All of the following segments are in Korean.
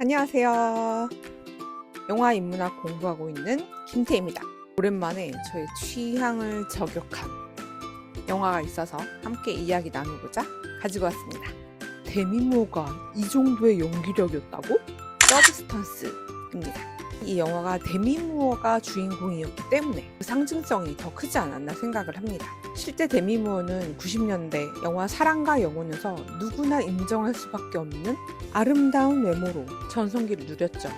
안녕하세요. 영화 인문학 공부하고 있는 김태입니다. 오랜만에 저의 취향을 저격한 영화가 있어서 함께 이야기 나누고자 가지고 왔습니다. 데미 무어가 이 정도의 연기력이었다고? 서브스턴스입니다. 이 영화가 데미 무어가 주인공이었기 때문에 그 상징성이 더 크지 않았나 생각을 합니다. 실제 데미 무어는 90년대 영화 사랑과 영혼에서 누구나 인정할 수밖에 없는 아름다운 외모로 전성기를 누렸죠.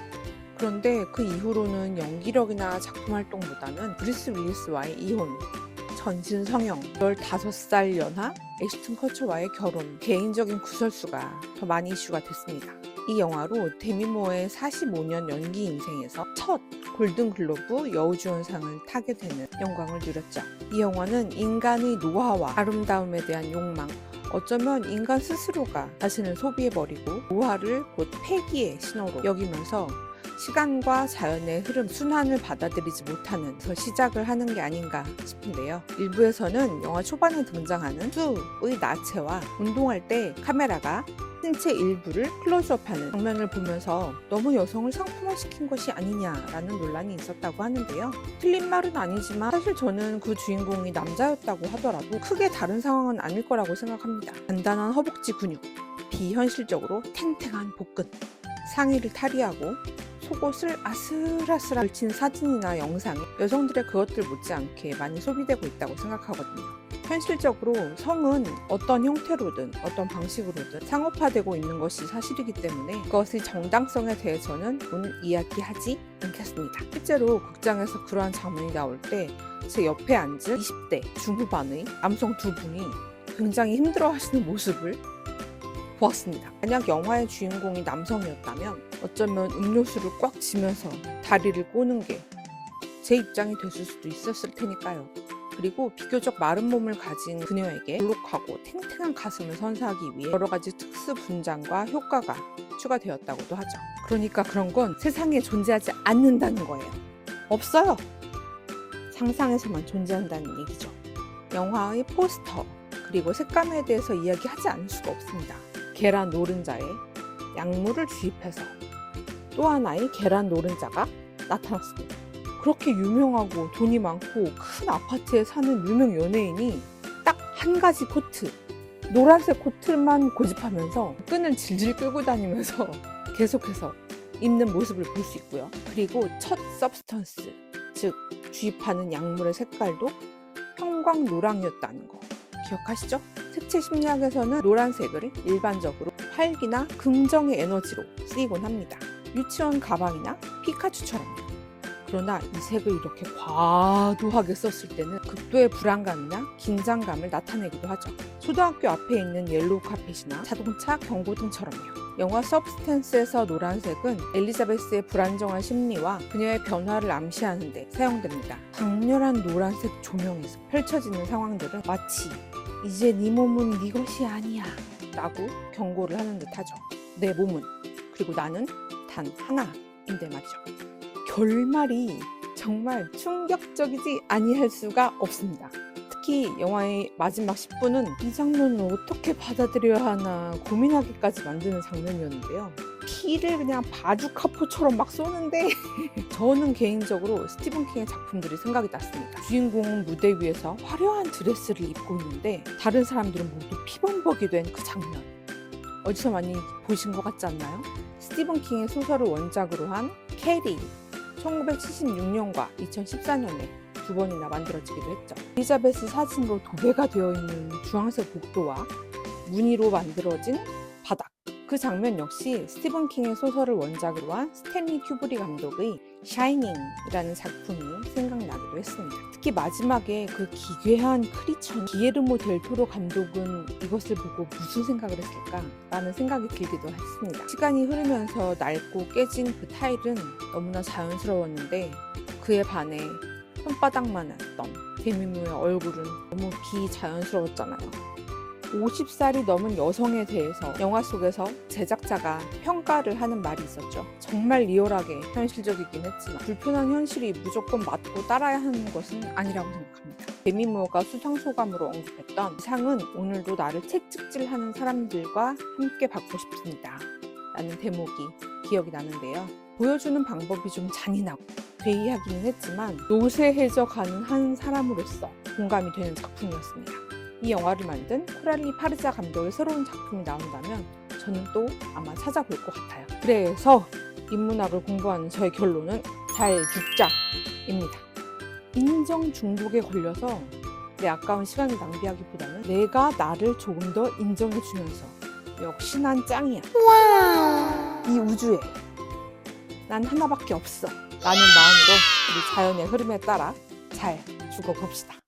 그런데 그 이후로는 연기력이나 작품 활동보다는 브루스 윌리스와의 이혼, 전신 성형, 15살 연하 애쉬튼 커처와의 결혼, 개인적인 구설수가 더 많이 이슈가 됐습니다. 이 영화로 데미 무어의 45년 연기 인생에서 첫 골든글로브 여우주연상을 타게 되는 영광을 누렸죠. 이 영화는 인간의 노화와 아름다움에 대한 욕망, 어쩌면 인간 스스로가 자신을 소비해버리고 노화를 곧 폐기의 신호로 여기면서 시간과 자연의 흐름, 순환을 받아들이지 못하는 서 시작을 하는 게 아닌가 싶은데요. 일부에서는 영화 초반에 등장하는 수의 나체와 운동할 때 카메라가 신체 일부를 클로즈업하는 장면을 보면서 너무 여성을 상품화시킨 것이 아니냐라는 논란이 있었다고 하는데요. 틀린 말은 아니지만 사실 저는 그 주인공이 남자였다고 하더라도 크게 다른 상황은 아닐 거라고 생각합니다. 단단한 허벅지 근육, 비현실적으로 탱탱한 복근, 상의를 탈의하고 속옷을 아슬아슬 걸친 사진이나 영상이 여성들의 그것들 못지않게 많이 소비되고 있다고 생각하거든요. 현실적으로 성은 어떤 형태로든 어떤 방식으로든 상업화되고 있는 것이 사실이기 때문에 그것의 정당성에 대해서는 오늘 이야기하지 않겠습니다. 실제로 극장에서 그러한 장면이 나올 때 제 옆에 앉은 20대 중후반의 남성 두 분이 굉장히 힘들어하시는 모습을 보았습니다. 만약 영화의 주인공이 남성이었다면 어쩌면 음료수를 꽉 쥐면서 다리를 꼬는 게 제 입장이 됐을 수도 있었을 테니까요. 그리고 비교적 마른 몸을 가진 그녀에게 볼록하고 탱탱한 가슴을 선사하기 위해 여러 가지 특수 분장과 효과가 추가되었다고도 하죠. 그러니까 그런 건 세상에 존재하지 않는다는 거예요. 없어요. 상상에서만 존재한다는 얘기죠. 영화의 포스터 그리고 색감에 대해서 이야기하지 않을 수가 없습니다. 계란 노른자에 약물을 주입해서 또 하나의 계란 노른자가 나타났습니다. 그렇게 유명하고 돈이 많고 큰 아파트에 사는 유명 연예인이 딱 한 가지 코트, 노란색 코트만 고집하면서 끈을 질질 끌고 다니면서 계속해서 입는 모습을 볼 수 있고요. 그리고 첫 서브스턴스, 즉 주입하는 약물의 색깔도 형광 노랑이었다는 거 기억하시죠? 색채 심리학에서는 노란색을 일반적으로 활기나 긍정의 에너지로 쓰이곤 합니다. 유치원 가방이나 피카츄처럼요. 그러나 이 색을 이렇게 과도하게 썼을 때는 극도의 불안감이나 긴장감을 나타내기도 하죠. 초등학교 앞에 있는 옐로우 카펫이나 자동차 경고등처럼요. 영화 서브스턴스에서 노란색은 엘리자베스의 불안정한 심리와 그녀의 변화를 암시하는 데 사용됩니다. 강렬한 노란색 조명에서 펼쳐지는 상황들은 마치 이제 네 몸은 네 것이 아니야 라고 경고를 하는 듯하죠. 내 몸은, 그리고 나는 단 하나인데 말이죠. 결말이 정말 충격적이지 아니할 수가 없습니다. 특히 영화의 마지막 10분은 이 장면을 어떻게 받아들여야 하나 고민하기까지 만드는 장면이었는데요. 피를 그냥 바주카포처럼 막 쏘는데 저는 개인적으로 스티븐 킹의 작품들이 생각이 났습니다. 주인공은 무대 위에서 화려한 드레스를 입고 있는데 다른 사람들은 모두 피범벅이 된 그 장면, 어디서 많이 보신 것 같지 않나요? 스티븐 킹의 소설을 원작으로 한 캐리, 1976년과 2014년에 두 번이나 만들어지기도 했죠. 엘리자베스 사진으로 도배가 되어 있는 주황색 복도와 무늬로 만들어진 바닥, 그 장면 역시 스티븐 킹의 소설을 원작으로 한 스탠리 큐브리 감독의 샤이닝이라는 작품이 생각나기도 했습니다. 특히 마지막에 그 기괴한 크리처 기에르모 델 토로 감독은 이것을 보고 무슨 생각을 했을까 라는 생각이 들기도 했습니다. 시간이 흐르면서 낡고 깨진 그 타일은 너무나 자연스러웠는데 그에 반해 손바닥만했던 데미 무어의 얼굴은 너무 비자연스러웠잖아요. 50살이 넘은 여성에 대해서 영화 속에서 제작자가 평가를 하는 말이 있었죠. 정말 리얼하게 현실적이긴 했지만 불편한 현실이 무조건 맞고 따라야 하는 것은 아니라고 생각합니다. 데미 무어가 수상소감으로 언급했던 이 상은 오늘도 나를 채찍질하는 사람들과 함께 받고 싶습니다 라는 대목이 기억이 나는데요. 보여주는 방법이 좀 잔인하고 괴이하기는 했지만 노쇠해져가는 한 사람으로서 공감이 되는 작품이었습니다. 이 영화를 만든 코랄리 파르자 감독의 새로운 작품이 나온다면 저는 또 아마 찾아볼 것 같아요. 그래서 인문학을 공부하는 저의 결론은 잘 죽자입니다. 인정 중독에 걸려서 내 아까운 시간을 낭비하기보다는 내가 나를 조금 더 인정해주면서 역시 난 짱이야. 이 우주에 난 하나밖에 없어 라는 마음으로 우리 자연의 흐름에 따라 잘 죽어봅시다.